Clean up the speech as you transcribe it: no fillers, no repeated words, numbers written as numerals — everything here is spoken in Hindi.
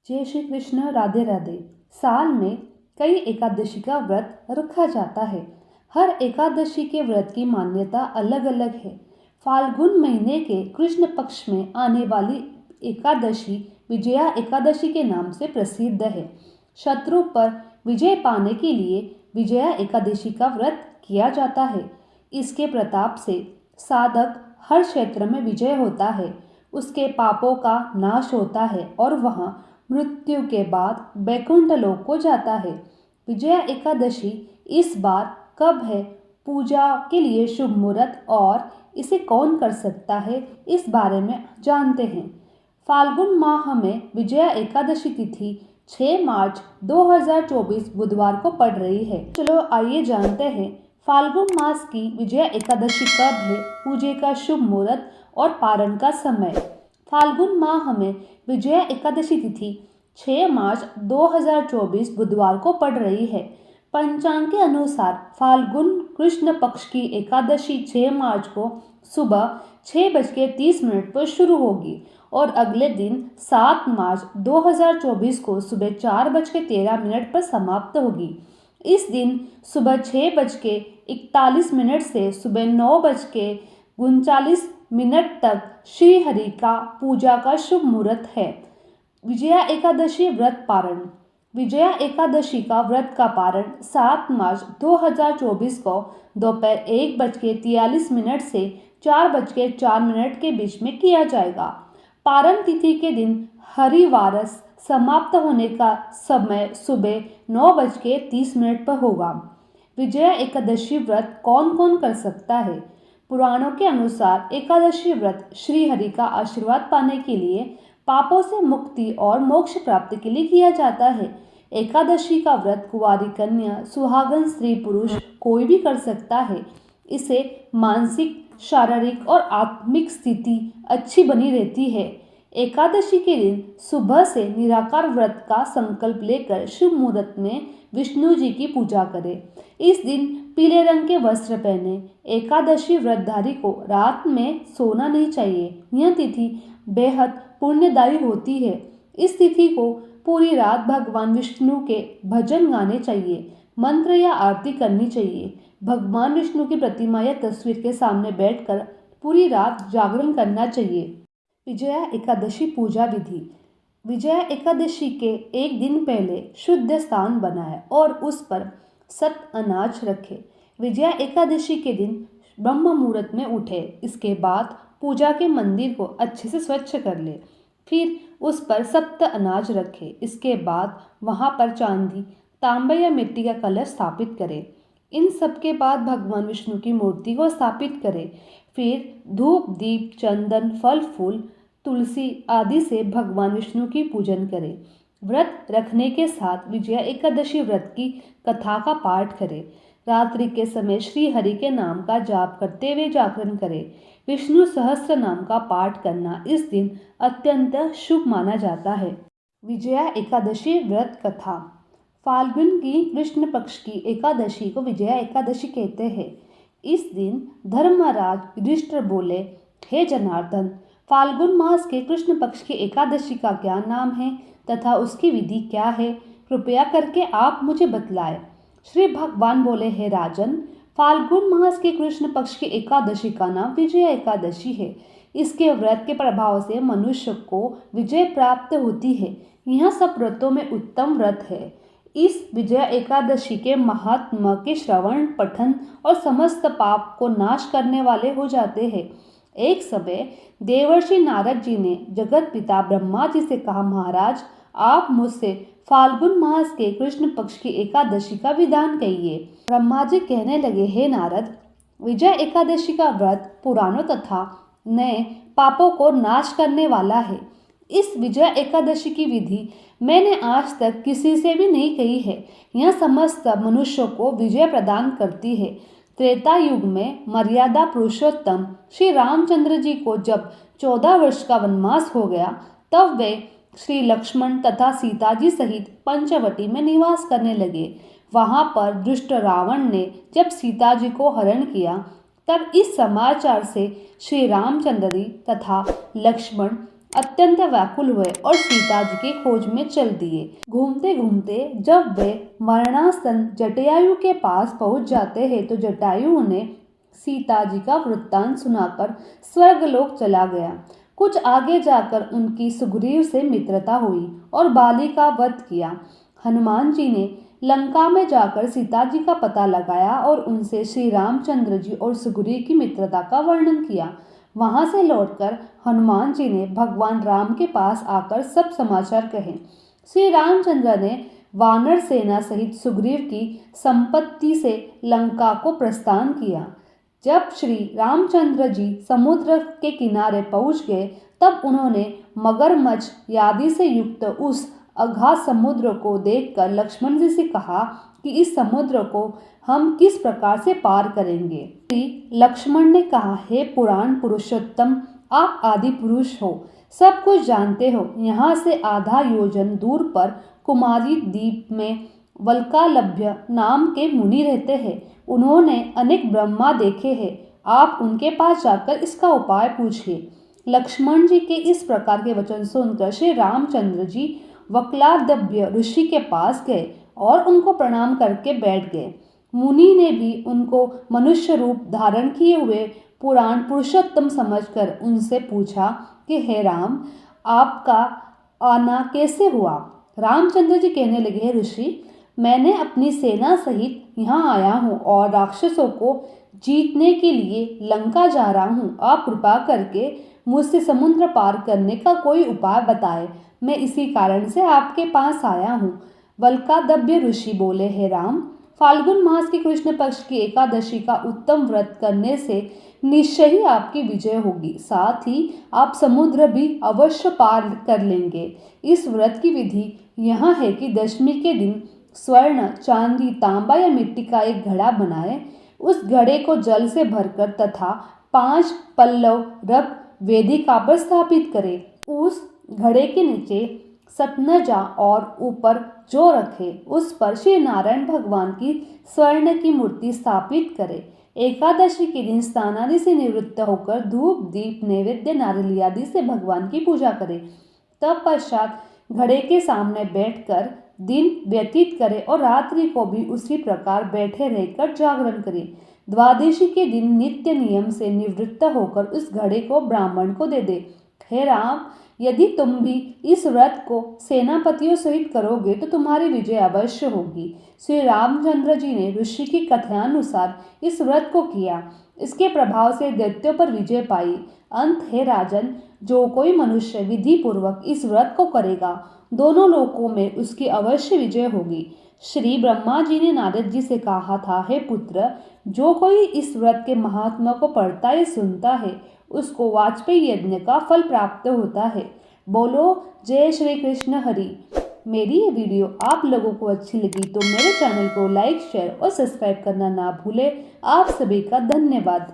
जय श्री कृष्ण। राधे राधे। साल में कई एकादशी का व्रत रखा जाता है। हर एकादशी के व्रत की मान्यता अलग अलग है। फाल्गुन महीने के कृष्ण पक्ष में आने वाली एकादशी विजया एकादशी के नाम से प्रसिद्ध है। शत्रु पर विजय पाने के लिए विजया एकादशी का व्रत किया जाता है। इसके प्रताप से साधक हर क्षेत्र में विजय होता है, उसके पापों का नाश होता है और वह मृत्यु के बाद वैकुंठ लोक को जाता है। विजया एकादशी इस बार कब है, पूजा के लिए शुभ मुहूर्त और इसे कौन कर सकता है, इस बारे में जानते हैं। फाल्गुन माह में विजया एकादशी तिथि 6 मार्च 2024 बुधवार को पड़ रही है। चलो आइए जानते हैं फाल्गुन मास की विजया एकादशी कब है, पूजे का शुभ मुहूर्त और पारण का समय। फाल्गुन माह में विजया एकादशी तिथि 6 मार्च 2024 बुधवार को पड़ रही है। पंचांग के अनुसार फाल्गुन कृष्ण पक्ष की एकादशी 6 मार्च को सुबह 6:30 पर शुरू होगी और अगले दिन 7 मार्च 2024 को सुबह 4:13 पर समाप्त होगी। इस दिन सुबह 6:41 से सुबह 9:39 तक श्री हरि का पूजा का शुभ मुहूर्त है। विजया एकादशी व्रत पारण। विजया एकादशी का व्रत का पारण 7 मार्च 2024 को दोपहर 1:43 से 4:04 के बीच में किया जाएगा। पारण तिथि के दिन हरिवारस समाप्त होने का समय सुबह 9:30 पर होगा। विजया एकादशी व्रत कौन कौन कर सकता है? पुराणों के अनुसार एकादशी व्रत श्री हरि का आशीर्वाद पाने के लिए, पापों से मुक्ति और मोक्ष प्राप्ति के लिए किया जाता है। एकादशी का व्रत कुंवारी कन्या, सुहागन स्त्री पुरुष कोई भी कर सकता है। इसे मानसिक, शारीरिक और आत्मिक स्थिति अच्छी बनी रहती है। एकादशी के दिन सुबह से निराकार व्रत का संकल्प लेकर शुभ मुहूर्त में विष्णु जी की पूजा करें। इस दिन पीले रंग के वस्त्र पहने। एकादशी व्रतधारी को रात में सोना नहीं चाहिए। यह तिथि बेहद पुण्यदायी होती है। इस तिथि को पूरी रात भगवान विष्णु के भजन गाने चाहिए, मंत्र या आरती करनी चाहिए। भगवान विष्णु की प्रतिमा या तस्वीर के सामने बैठकर पूरी रात जागरण करना चाहिए। विजया एकादशी पूजा विधि। विजया एकादशी के एक दिन पहले शुद्ध स्थान बनाएं और उस पर सत अनाज रखें। विजया एकादशी के दिन ब्रह्म मुहूर्त में उठे। इसके बाद पूजा के मंदिर को अच्छे से स्वच्छ कर ले, फिर उस पर सप्त अनाज रखें। इसके बाद वहां पर चांदी, तांबे या मिट्टी का कलश स्थापित करें। इन सब के बाद भगवान विष्णु की मूर्ति को स्थापित करें। फिर धूप, दीप, चंदन, फल फूल, तुलसी आदि से भगवान विष्णु की पूजन करें। व्रत रखने के साथ विजया एकादशी व्रत की कथा का पाठ करें। रात्रि के समय श्री हरि के नाम का जाप करते हुए जागरण करें। विष्णु सहस्त्र नाम का पाठ करना इस दिन अत्यंत शुभ माना जाता है। विजया एकादशी व्रत कथा। फाल्गुन की कृष्ण पक्ष की एकादशी को विजया एकादशी कहते हैं। इस दिन धर्मराज युधिष्ठिर बोले, हे जनार्दन, फाल्गुन मास के कृष्ण पक्ष की एकादशी का क्या नाम है तथा उसकी विधि क्या है? कृपया करके आप मुझे बतलाएं। श्री भगवान बोले, हे राजन, फाल्गुन मास के कृष्ण पक्ष की एकादशी का नाम विजया एकादशी है। इसके व्रत के प्रभाव से मनुष्य को विजय प्राप्त होती है। यह सब व्रतों में उत्तम व्रत है। इस विजया एकादशी के महात्मा के श्रवण, पठन और समस्त पाप को नाश करने वाले हो जाते हैं। एक समय देवर्षि नारद जी ने जगत पिता ब्रह्मा जी से कहा, महाराज, आप मुझसे फाल्गुन मास के कृष्ण पक्ष की एकादशी का विधान कहिए। ब्रह्मा जी कहने लगे, हे नारद, विजया एकादशी का व्रत पुराणों तथा नए पापों को नाश करने वाला है। इस विजया एकादशी की विधि मैंने आज तक किसी से भी नहीं कही है। यह समस्त मनुष्यों को विजय प्रदान करती है। त्रेता युग में मर्यादा पुरुषोत्तम श्री रामचंद्र जी को जब 14 वर्ष का वनवास हो गया, तब वे श्री लक्ष्मण तथा सीता जी सहित पंचवटी में निवास करने लगे। वहां पर दुष्ट रावण ने जब सीता जी को हरण किया, तब इस समाचार से श्री रामचंद्र जी तथा लक्ष्मण अत्यंत व्याकुल हुए और सीता जी की खोज में चल दिए। घूमते घूमते जब वे मरणासन जटायु के पास पहुंच जाते हैं तो जटायु उन्हें सीता जी का वृत्तांत सुनाकर स्वर्गलोक चला गया। कुछ आगे जाकर उनकी सुग्रीव से मित्रता हुई और बाली का वध किया। हनुमान जी ने लंका में जाकर सीता जी का पता लगाया और उनसे श्री रामचंद्र जी और सुग्रीव की मित्रता का वर्णन किया। वहां से लौटकर हनुमान जी ने भगवान राम के पास आकर सब समाचार कहे। श्री रामचंद्र ने वानर सेना सहित सुग्रीव की संपत्ति से लंका को प्रस्थान किया। जब श्री रामचंद्र जी समुद्र के किनारे पहुंच गए तब उन्होंने मगरमच्छ आदि से युक्त उस अगाध समुद्र को देखकर लक्ष्मण जी से कहा कि इस समुद्र को हम किस प्रकार से पार करेंगे। श्री लक्ष्मण ने कहा, हे पुराण पुरुषोत्तम, आप आदि पुरुष हो, सब कुछ जानते हो। यहाँ से आधा योजन दूर पर कुमारी द्वीप में वल्कालभ्य नाम के मुनि रहते हैं। उन्होंने अनेक ब्रह्मा देखे हैं। आप उनके पास जाकर इसका उपाय पूछिए। लक्ष्मण जी के इस प्रकार के वचन सुनकर श्री रामचंद्र जी वक्लादभ्य ऋषि के पास गए और उनको प्रणाम करके बैठ गए। मुनि ने भी उनको मनुष्य रूप धारण किए हुए पुराण पुरुषोत्तम समझकर उनसे पूछा कि हे राम, आपका आना कैसे हुआ। रामचंद्र जी कहने लगे, हे ऋषि, मैंने अपनी सेना सहित यहाँ आया हूँ और राक्षसों को जीतने के लिए लंका जा रहा हूँ। आप कृपा करके मुझसे समुद्र पार करने का कोई उपाय बताएं। मैं इसी कारण से आपके पास आया हूँ। वल्कादभ्य ऋषि बोले, हे राम, फाल्गुन मास की कृष्ण पक्ष की एकादशी का उत्तम व्रत करने से निश्चय ही आपकी विजय होगी। साथ ही आप समुद्र भी अवश्य पार कर लेंगे। इस व्रत की विधि यह है कि दशमी के दिन स्वर्ण, चांदी, तांबा या मिट्टी का एक घड़ा बनाए। उस घड़े को जल से भरकर तथा 5 पल्लव रख वेदिका पर स्थापित करें। उस घड़े के नीचे सतनजा और ऊपर जो रखे उस पर श्री नारायण भगवान की स्वर्ण की मूर्ति स्थापित करें। एकादशी के दिन स्नानादि से निवृत्त होकर धूप, दीप, नैवेद्य, नारियल आदि से भगवान की पूजा करें। तत्पश्चात घड़े के सामने बैठकर दिन व्यतीत करें और रात्रि को भी उसी प्रकार बैठे रहकर जागरण करें। द्वादशी के दिन नित्य नियम से निवृत्त होकर उस घड़े को ब्राह्मण को दे दे। हे राम, यदि तुम भी इस व्रत को सेनापतियों सहित करोगे तो तुम्हारी विजय अवश्य होगी। श्री रामचंद्र जी ने ऋषि की कथनानुसार इस व्रत को किया। इसके प्रभाव से दैत्यों पर विजय पाई। अंत हे राजन, जो कोई मनुष्य विधि पूर्वक इस व्रत को करेगा, दोनों लोकों में उसकी अवश्य विजय होगी। श्री ब्रह्मा जी ने नारद जी से कहा था, हे पुत्र, जो कोई इस व्रत के महात्मा को पढ़ता या सुनता है उसको वाजपेयी यज्ञ का फल प्राप्त होता है। बोलो जय श्री कृष्ण हरि। मेरी ये वीडियो आप लोगों को अच्छी लगी तो मेरे चैनल को लाइक, शेयर और सब्सक्राइब करना ना भूलें। आप सभी का धन्यवाद।